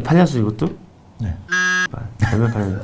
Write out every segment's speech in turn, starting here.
팔렸어 이것도? 네. 잘못 팔렸는데.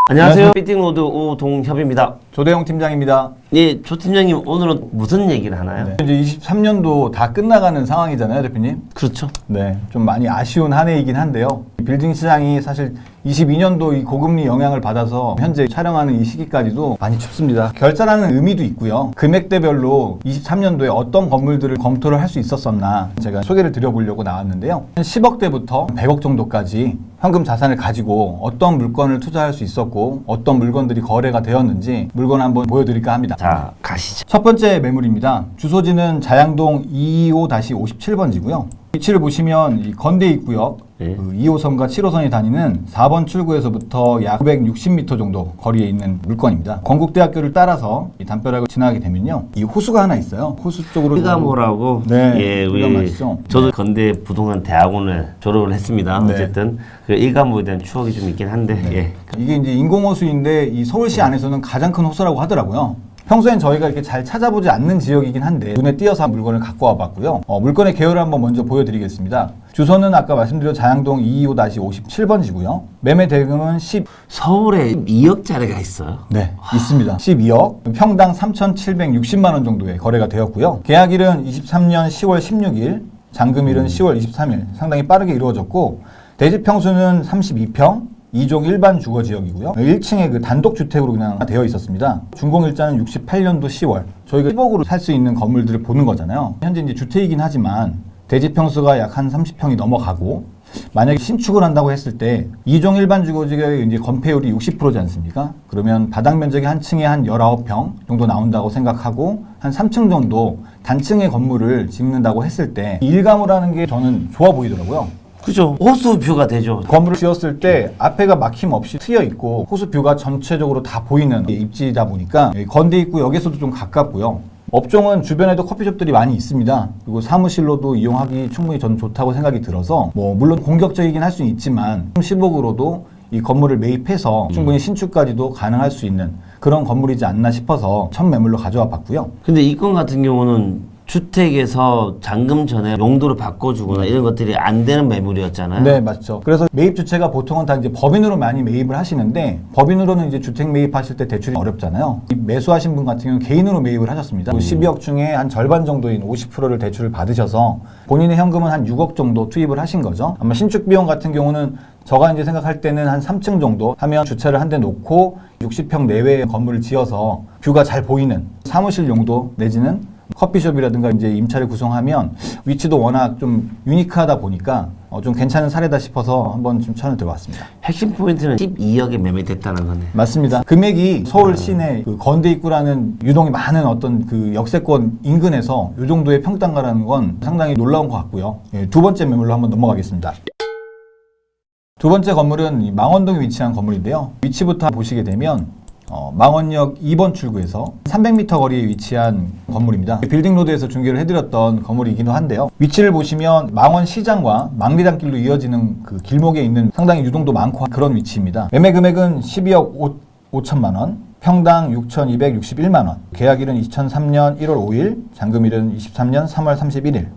안녕하세요. 피팅로드 오동협입니다. 조대영 팀장입니다. 예, 조 팀장님 오늘은 무슨 얘기를 하나요? 네. 이제 23년도 다 끝나가는 상황이잖아요, 대표님. 그렇죠. 네, 좀 많이 아쉬운 한 해이긴 한데요. 빌딩 시장이 사실 22년도 이 고금리 영향을 받아서 현재 촬영하는 이 시기까지도 많이 춥습니다. 결자라는 의미도 있고요. 금액대별로 23년도에 어떤 건물들을 검토를 할 수 있었었나 제가 소개를 드려보려고 나왔는데요. 10억대부터 100억 정도까지 현금 자산을 가지고 어떤 물건을 투자할 수 있었고 어떤 물건들이 거래가 되었는지 물건 한번 보여드릴까 합니다. 자, 가시죠. 첫 번째 매물입니다. 주소지는 자양동 225-57번지고요. 위치를 보시면 이 건대 입구역 네. 2호선과 7호선이 다니는 4번 출구에서부터 약 960m 정도 거리에 있는 물건입니다. 건국대학교를 따라서 이 담벼락을 지나가게 되면요, 이 호수가 하나 있어요. 호수 쪽으로 흑암호라고. 네, 예, 흑암 우리 맞죠? 저도 건대 부동산 대학원을 졸업을 했습니다. 네. 어쨌든 그 일가무에 대한 추억이 좀 있긴 한데. 예. 이게 이제 인공호수인데 이 서울시 안에서는 가장 큰 호수라고 하더라고요. 평소엔 저희가 이렇게 잘 찾아보지 않는 지역이긴 한데 눈에 띄어서 물건을 갖고 와봤고요. 물건의 계열을 한번 먼저 보여드리겠습니다. 주소는 아까 말씀드린 자양동 225-57번지고요. 매매 대금은 서울에 2억짜리가 있어요. 네, 있습니다. 12억, 평당 3,760만 원 정도의 거래가 되었고요. 계약일은 23년 10월 16일, 잔금일은 10월 23일, 상당히 빠르게 이루어졌고, 대지 평수는 32평, 2종 일반 주거 지역이고요. 1층에 그 단독주택으로 그냥 되어 있었습니다. 준공일자는 68년도 10월. 저희가 10억으로 살 수 있는 건물들을 보는 거잖아요. 현재 이제 주택이긴 하지만 대지 평수가 약 한 30평이 넘어가고, 만약에 신축을 한다고 했을 때 2종 일반 주거 지역의 이제 건폐율이 60%지 않습니까? 그러면 바닥 면적이 한 층에 한 19평 정도 나온다고 생각하고 한 3층 정도 단층의 건물을 짓는다고 했을 때 일가무라는 게 저는 좋아 보이더라고요. 그죠. 호수뷰가 되죠. 건물을 지었을 때 앞에가 막힘없이 트여 있고 호수뷰가 전체적으로 다 보이는 입지다 보니까 건대 입구역에서도 좀 가깝고요. 업종은 주변에도 커피숍들이 많이 있습니다. 그리고 사무실로도 이용하기 충분히 저는 좋다고 생각이 들어서 물론 공격적이긴 할 수는 있지만 10억으로도 이 건물을 매입해서 충분히 신축까지도 가능할 수 있는 그런 건물이지 않나 싶어서 첫 매물로 가져와 봤고요. 근데 이 건 같은 경우는 주택에서 잔금 전에 용도를 바꿔주거나 이런 것들이 안 되는 매물이었잖아요. 네, 맞죠. 그래서 매입 주체가 보통은 다 이제 법인으로 많이 매입을 하시는데, 법인으로는 이제 주택 매입하실 때 대출이 어렵잖아요. 매수하신 분 같은 경우는 개인으로 매입을 하셨습니다. 12억 중에 한 절반 정도인 50%를 대출을 받으셔서 본인의 현금은 한 6억 정도 투입을 하신 거죠. 아마 신축 비용 같은 경우는 저가 이제 생각할 때는 한 3층 정도 하면 주차를 한 대 놓고 60평 내외의 건물을 지어서 뷰가 잘 보이는 사무실 용도 내지는 커피숍이라든가 이제 임차를 구성하면 위치도 워낙 좀 유니크하다 보니까 좀 괜찮은 사례다 싶어서 한번 좀 천을 들어왔습니다. 핵심 포인트는 12억에 매매됐다는 거네. 맞습니다. 금액이 서울 시내 그 건대 입구라는 유동이 많은 어떤 그 역세권 인근에서 이 정도의 평당가라는 건 상당히 놀라운 것 같고요. 예, 두 번째 매물로 한번 넘어가겠습니다. 두 번째 건물은 망원동에 위치한 건물인데요. 위치부터 보시게 되면 망원역 2번 출구에서 300m 거리에 위치한 건물입니다. 빌딩로드에서 중계를 해드렸던 건물이기도 한데요. 위치를 보시면 망원시장과 망리단길로 이어지는 그 길목에 있는 상당히 유동도 많고 그런 위치입니다. 매매 금액은 12억 5천만 원, 평당 6,261만 원, 계약일은 2003년 1월 5일, 잔금일은 23년 3월 31일.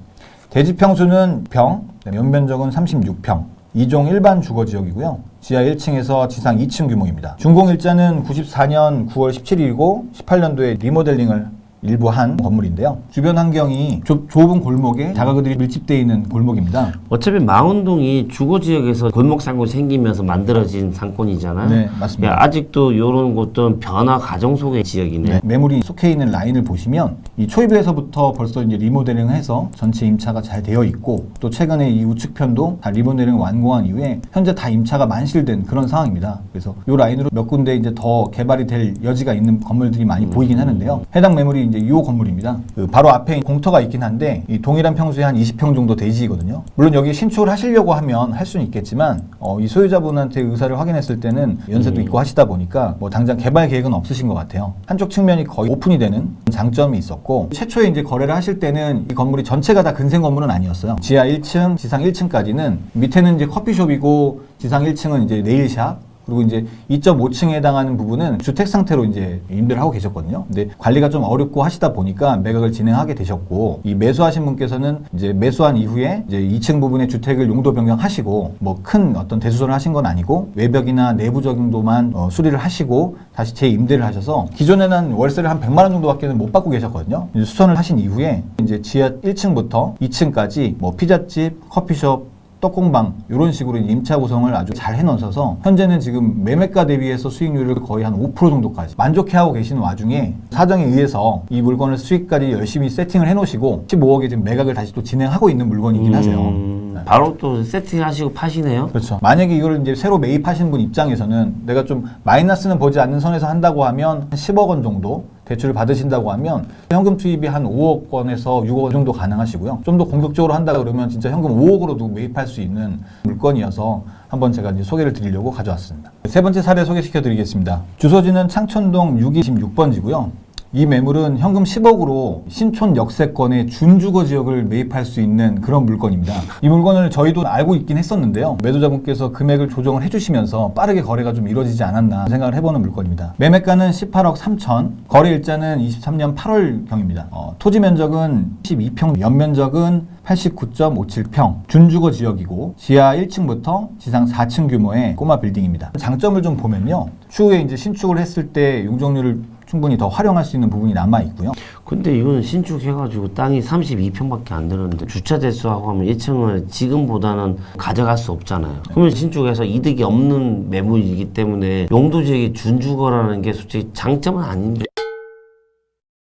대지 평수는 평, 연면적은 36평. 2종 일반 주거 지역이고요. 지하 1층에서 지상 2층 규모입니다. 준공일자는 94년 9월 17일이고 18년도에 리모델링을 일부 한 건물인데요. 주변 환경이 좁은 골목에 자가구들이 밀집되어 있는 골목입니다. 어차피 망원동이 주거지역에서 골목상권이 생기면서 만들어진 상권이잖아요. 네, 맞습니다. 야, 아직도 이런 곳들은 변화 과정 속의 지역이네. 네, 매물이 속해 있는 라인을 보시면 이 초입에서부터 벌써 이제 리모델링을 해서 전체 임차가 잘 되어 있고, 또 최근에 이 우측편도 다 리모델링을 완공한 이후에 현재 다 임차가 만실된 그런 상황입니다. 그래서 이 라인으로 몇 군데 이제 더 개발이 될 여지가 있는 건물들이 많이 보이긴 하는데요. 해당 매물이 이제 이 건물입니다. 그 바로 앞에 공터가 있긴 한데 이 동일한 평수에 한 20평 정도 대지이거든요. 물론 여기 신축을 하시려고 하면 할 수는 있겠지만 이 소유자분한테 의사를 확인했을 때는 연세도 있고 하시다 보니까 당장 개발 계획은 없으신 것 같아요. 한쪽 측면이 거의 오픈이 되는 장점이 있었고, 최초에 이제 거래를 하실 때는 이 건물이 전체가 다 근생 건물은 아니었어요. 지하 1층, 지상 1층까지는 밑에는 이제 커피숍이고 지상 1층은 이제 네일샵, 그리고 이제 2.5층에 해당하는 부분은 주택 상태로 이제 임대를 하고 계셨거든요. 근데 관리가 좀 어렵고 하시다 보니까 매각을 진행하게 되셨고, 이 매수하신 분께서는 이제 매수한 이후에 이제 2층 부분의 주택을 용도 변경하시고, 뭐 큰 어떤 대수선을 하신 건 아니고 외벽이나 내부적인 도만 수리를 하시고 다시 재임대를 하셔서 기존에는 월세를 한 100만 원 정도밖에는 못 받고 계셨거든요. 이제 수선을 하신 이후에 이제 지하 1층부터 2층까지 뭐 피자집, 커피숍, 떡공방 이런 식으로 임차 구성을 아주 잘 해놓으셔서 현재는 지금 매매가 대비해서 수익률을 거의 한 5% 정도까지 만족해하고 계시는 와중에 사정에 의해서 이 물건을 수익까지 열심히 세팅을 해놓으시고 15억에 지금 매각을 다시 또 진행하고 있는 물건이긴 하세요. 바로 또 세팅하시고 파시네요. 그렇죠. 만약에 이걸 이제 새로 매입하신 분 입장에서는 내가 좀 마이너스는 보지 않는 선에서 한다고 하면 한 10억 원 정도 대출을 받으신다고 하면 현금 투입이 한 5억 원에서 6억 원 정도 가능하시고요. 좀 더 공격적으로 한다 그러면 진짜 현금 5억으로도 매입할 수 있는 물건이어서 한번 제가 이제 소개를 드리려고 가져왔습니다. 세 번째 사례 소개시켜 드리겠습니다. 주소지는 창천동 626번지고요. 이 매물은 현금 10억으로 신촌 역세권의 준주거 지역을 매입할 수 있는 그런 물건입니다. 이 물건을 저희도 알고 있긴 했었는데요. 매도자분께서 금액을 조정을 해주시면서 빠르게 거래가 좀 이루어지지 않았나 생각을 해보는 물건입니다. 매매가는 18억 3천, 거래 일자는 23년 8월경입니다. 토지 면적은 12평, 연면적은 89.57평, 준주거 지역이고 지하 1층부터 지상 4층 규모의 꼬마 빌딩입니다. 장점을 좀 보면요. 추후에 이제 신축을 했을 때 용적률을 충분히 더 활용할 수 있는 부분이 남아 있고요. 근데 이거는 신축해가지고 땅이 32평밖에 안 되는데 주차 대수하고 하면 1층을 지금보다는 가져갈 수 없잖아요. 그러면 신축해서 이득이 없는 매물이기 때문에 용도 지역이 준주거라는 게 솔직히 장점은 아닌데.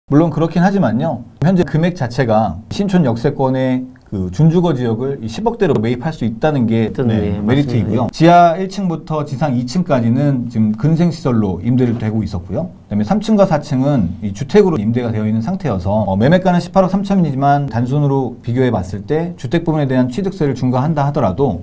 물론 그렇긴 하지만요. 현재 금액 자체가 신촌 역세권의 그 준주거 지역을 10억대로 매입할 수 있다는 게 메리트이고요. 지하 1층부터 지상 2층까지는 지금 근생시설로 임대를 되고 있었고요. 그다음에 3층과 4층은 이 주택으로 임대가 되어 있는 상태여서 매매가는 18억 3천이지만 단순으로 비교해 봤을 때 주택 부분에 대한 취득세를 중과한다 하더라도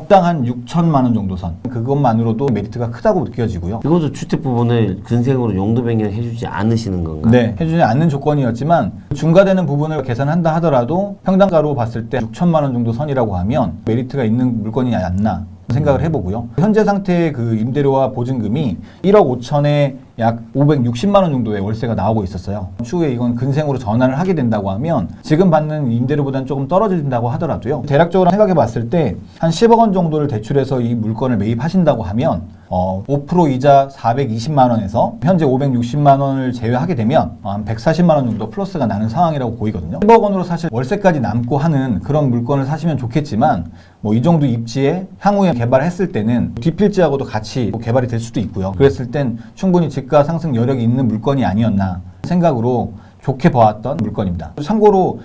당 한 6천만 원 정도 선, 그것만으로도 메리트가 크다고 느껴지고요. 이것도 주택 부분을 근생으로 용도 변경 해주지 않으시는 건가요? 네, 해주지 않는 조건이었지만 중과되는 부분을 계산한다 하더라도 평당가로 봤을 때 6천만 원 정도 선이라고 하면 메리트가 있는 물건이 않나 생각을 해보고요. 현재 상태의 그 임대료와 보증금이 1억 5천에 약 560만 원 정도의 월세가 나오고 있었어요. 추후에 이건 근생으로 전환을 하게 된다고 하면 지금 받는 임대료보다는 조금 떨어진다고 하더라도요. 대략적으로 생각해 봤을 때 한 10억 원 정도를 대출해서 이 물건을 매입하신다고 하면 5% 이자 420만 원에서 현재 560만 원을 제외하게 되면 한 140만 원 정도 플러스가 나는 상황이라고 보이거든요. 10억 원으로 사실 월세까지 남고 하는 그런 물건을 사시면 좋겠지만 뭐 이 정도 입지에 향후에 개발했을 때는 뒷필지하고도 같이 개발이 될 수도 있고요. 그랬을 땐 충분히 집가 상승 여력이 있는 물건이 아니었나 생각으로 좋게 봐왔던 물건입니다. 참고로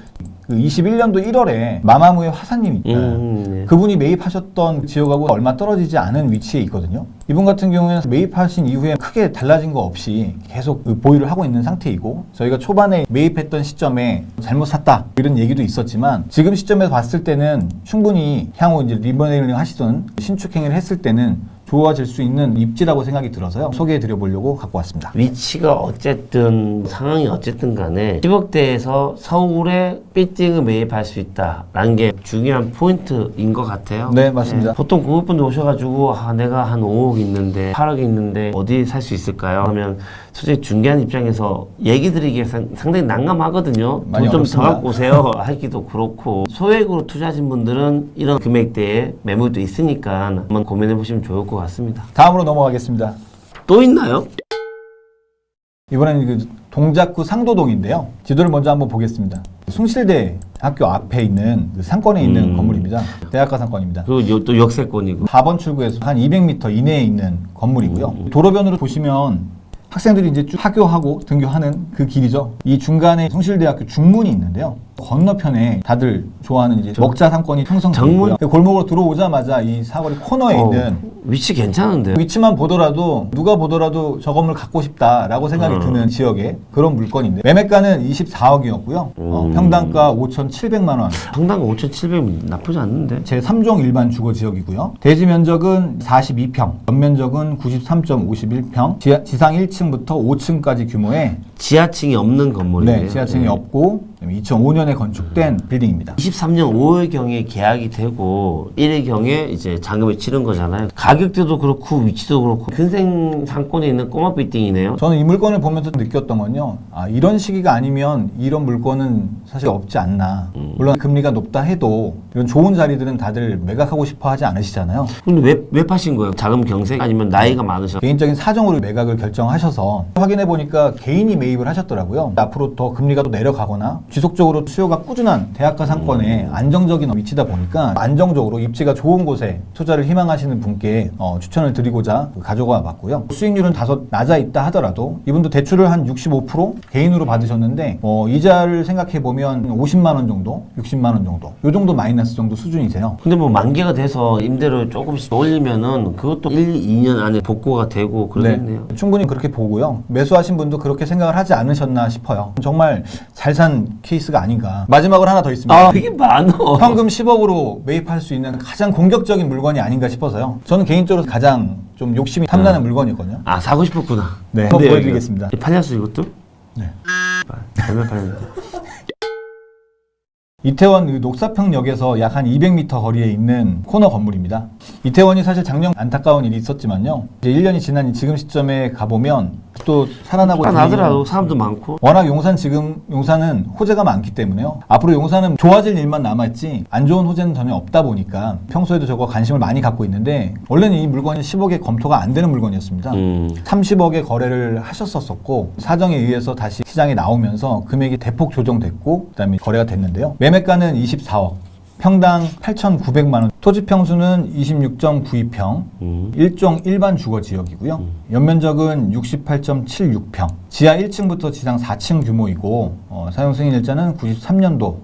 그 21년도 1월에 마마무의 화사님이 네. 그분이 매입하셨던 지역하고 얼마 떨어지지 않은 위치에 있거든요. 이분 같은 경우에는 매입하신 이후에 크게 달라진 거 없이 계속 보유를 하고 있는 상태이고, 저희가 초반에 매입했던 시점에 잘못 샀다 이런 얘기도 있었지만 지금 시점에서 봤을 때는 충분히 향후 이제 리모델링 하시던 신축 행위를 했을 때는 좋아질 수 있는 입지라고 생각이 들어서요. 소개해 드려 보려고 갖고 왔습니다. 위치가 어쨌든 상황이 어쨌든 간에 10억대에서 서울에 빌딩을 매입할 수 있다라는 게 중요한 포인트인 것 같아요. 네, 맞습니다. 보통 고급분들 오셔가지고 내가 한 5억 있는데 8억 있는데 어디 살 수 있을까요? 하면 솔직히 중개하는 입장에서 얘기 드리기에 상당히 난감하거든요. 많이 돈 좀 더 어렵습니다. 갖고 오세요 하기도 그렇고, 소액으로 투자하신 분들은 이런 금액대에 매물도 있으니까 한번 고민해 보시면 좋을 것 같습니다. 다음으로 넘어가겠습니다. 또 있나요? 이번에는 그 동작구 상도동인데요. 지도를 먼저 한번 보겠습니다. 숭실대 학교 앞에 있는 그 상권에 있는 건물입니다. 대학가 상권입니다. 그리고 또 역세권이고. 4번 출구에서 한 200m 이내에 있는 건물이고요. 도로변으로 보시면 학생들이 이제 쭉 하교하고 등교하는 그 길이죠. 이 중간에 숭실대학교 중문이 있는데요. 건너편에 다들 좋아하는 이제 먹자 상권이 형성되고요. 골목으로 들어오자마자 이 사거리 코너에 있는 위치 괜찮은데요? 위치만 보더라도 누가 보더라도 저 건물 갖고 싶다라고 생각이 드는 지역의 그런 물건인데, 매매가는 24억이었고요. 평당가 5,700만 원. 평당가 5,700원 나쁘지 않는데? 제 3종 일반 주거 지역이고요. 대지 면적은 42평, 연면적은 93.51평, 지상 1층부터 5층까지 규모의 지하층이 없는 건물이에요. 네, 지하층이 없고 2005년에 건축된 빌딩입니다. 23년 5월경에 계약이 되고 1월경에 이제 잔금을 치른 거잖아요. 가격대도 그렇고 위치도 그렇고 근생 상권에 있는 꼬마 빌딩이네요. 저는 이 물건을 보면서 느꼈던 건요. 아, 이런 시기가 아니면 이런 물건은 사실 없지 않나. 물론 금리가 높다 해도 이런 좋은 자리들은 다들 매각하고 싶어 하지 않으시잖아요. 근데 왜 파신 거예요? 자금 경색? 아니면 나이가 많으셔? 개인적인 사정으로 매각을 결정하셔서 확인해 보니까 개인이 매입을 하셨더라고요. 앞으로 더 금리가 또 내려가거나 지속적으로 수요가 꾸준한 대학가 상권에 안정적인 위치다 보니까 안정적으로 입지가 좋은 곳에 투자를 희망하시는 분께 추천을 드리고자 가져가 봤고요. 수익률은 다소 낮아 있다 하더라도 이분도 대출을 한 65% 개인으로 받으셨는데 이자를 생각해 보면 50만 원 정도, 60만 원 정도, 요 정도 마이너스 정도 수준이세요. 근데 뭐 만기가 돼서 임대료를 조금씩 올리면은 그것도 1, 2년 안에 복구가 되고 그러겠네요. 충분히 그렇게 보고요. 매수하신 분도 그렇게 생각을 하지 않으셨나 싶어요. 정말 잘 산 케이스가 아닌가. 마지막으로 하나 더 있습니다. 되게 많어. 현금 10억으로 매입할 수 있는 가장 공격적인 물건이 아닌가 싶어서요. 저는 개인적으로 가장 좀 욕심이 탐나는 물건이거든요. 사고 싶었구나. 네, 한번 보여드리겠습니다. 팔렸어 이것도? 네. 얼마 팔렸는데? 이태원 녹사평역에서 약 한 200m 거리에 있는 코너 건물입니다. 이태원이 사실 작년 안타까운 일이 있었지만요. 이제 1년이 지난 지금 시점에 가보면 또 살아나고 나더라도 사람도 많고. 워낙 용산은 호재가 많기 때문에요. 앞으로 용산은 좋아질 일만 남았지 안 좋은 호재는 전혀 없다 보니까 평소에도 저거 관심을 많이 갖고 있는데 원래는 이 물건이 10억에 검토가 안 되는 물건이었습니다. 30억에 거래를 하셨었고 사정에 의해서 다시 시장에 나오면서 금액이 대폭 조정됐고 그다음에 거래가 됐는데요. 매매가는 24억. 평당 8,900만 원, 토지 평수는 26.92평, 일종 일반 주거 지역이고요. 연면적은 68.76평, 지하 1층부터 지상 4층 규모이고 사용 승인 일자는 93년도.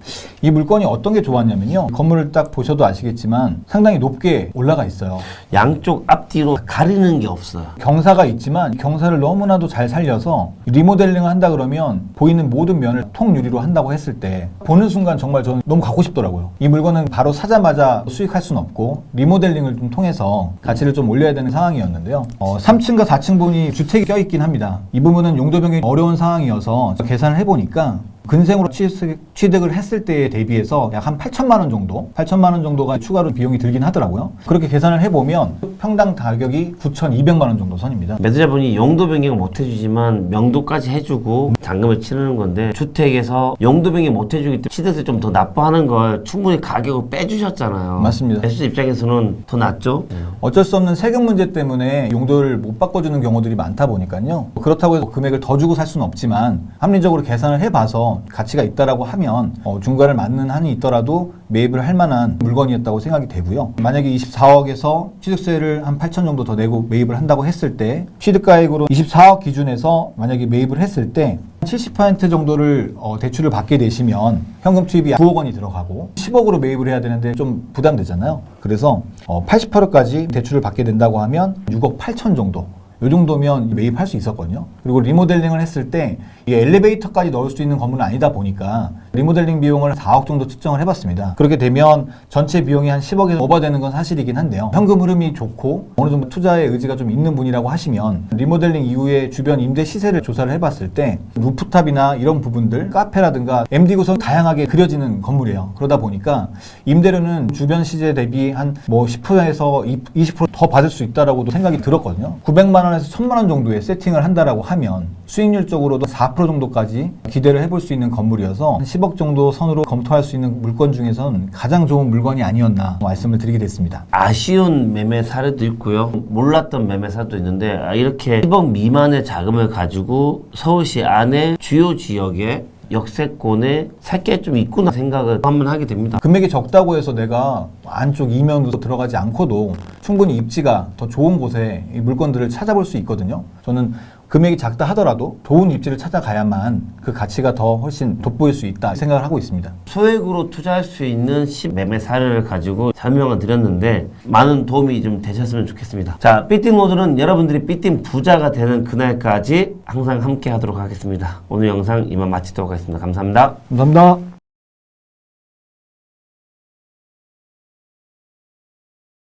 이 물건이 어떤 게 좋았냐면요. 건물을 딱 보셔도 아시겠지만 상당히 높게 올라가 있어요. 양쪽 앞뒤로 가리는 게 없어요. 경사가 있지만 경사를 너무나도 잘 살려서 리모델링을 한다 그러면 보이는 모든 면을 통유리로 한다고 했을 때 보는 순간 정말 저는 너무 갖고 싶더라고요. 이 물건은 바로 사자마자 수익할 수는 없고 리모델링을 좀 통해서 가치를 좀 올려야 되는 상황이었는데요. 3층과 4층 분이 주택이 껴있긴 합니다. 이 부분은 용도 변경이 어려운 상황이어서 계산을 해보니까 근생으로 취득을 했을 때에 대비해서 약 한 8천만 원 정도, 8천만 원 정도가 추가로 비용이 들긴 하더라고요. 그렇게 계산을 해보면 평당 가격이 9,200만 원 정도 선입니다. 매도자분이 용도 변경을 못 해주지만 명도까지 해주고 잔금을 치르는 건데 주택에서 용도 변경 못 해주기 때문에 취득세 좀 더 납부하는 걸 충분히 가격을 빼주셨잖아요. 맞습니다. 매수자 입장에서는 더 낫죠. 어쩔 수 없는 세금 문제 때문에 용도를 못 바꿔주는 경우들이 많다 보니까요. 그렇다고 해서 금액을 더 주고 살 수는 없지만 합리적으로 계산을 해봐서 가치가 있다라고 하면 중과를 맞는 한이 있더라도 매입을 할 만한 물건이었다고 생각이 되고요. 만약에 24억에서 취득세를 한 8천 정도 더 내고 매입을 한다고 했을 때 취득가액으로 24억 기준에서 만약에 매입을 했을 때 70% 정도를 대출을 받게 되시면 현금 투입이 9억 원이 들어가고 10억으로 매입을 해야 되는데 좀 부담되잖아요. 그래서 80%까지 대출을 받게 된다고 하면 6억 8천 정도. 이 정도면 매입할 수 있었거든요. 그리고 리모델링을 했을 때 이 엘리베이터까지 넣을 수 있는 건물은 아니다 보니까 리모델링 비용을 4억 정도 측정을 해봤습니다. 그렇게 되면 전체 비용이 한 10억에서 오버되는 건 사실이긴 한데요. 현금 흐름이 좋고 어느 정도 투자의 의지가 좀 있는 분이라고 하시면 리모델링 이후에 주변 임대 시세를 조사를 해봤을 때 루프탑이나 이런 부분들, 카페라든가 MD 구성 다양하게 그려지는 건물이에요. 그러다 보니까 임대료는 주변 시세 대비 한 10%에서 20% 더 받을 수 있다라고도 생각이 들었거든요. 900만 원에서 1000만 원 정도의 세팅을 한다라고 하면 수익률적으로도 4% 정도까지 기대를 해볼 수 있는 건물이어서 한 10억 정도 선으로 검토할 수 있는 물건 중에서는 가장 좋은 물건이 아니었나 말씀을 드리게 됐습니다. 아쉬운 매매 사례도 있고요. 몰랐던 매매 사례도 있는데 이렇게 10억 미만의 자금을 가지고 서울시 안에 주요 지역에 역세권에 살 게 좀 있구나 생각을 한번 하게 됩니다. 금액이 적다고 해서 내가 안쪽 이면으로 들어가지 않고도 충분히 입지가 더 좋은 곳에 이 물건들을 찾아볼 수 있거든요. 저는 금액이 작다 하더라도 좋은 입지를 찾아가야만 그 가치가 더 훨씬 돋보일 수 있다 생각을 하고 있습니다. 소액으로 투자할 수 있는 매매 사례를 가지고 설명을 드렸는데 많은 도움이 좀 되셨으면 좋겠습니다. 자, 삐띵 모드는 여러분들이 삐띵 부자가 되는 그날까지 항상 함께 하도록 하겠습니다. 오늘 영상 이만 마치도록 하겠습니다. 감사합니다. 감사합니다.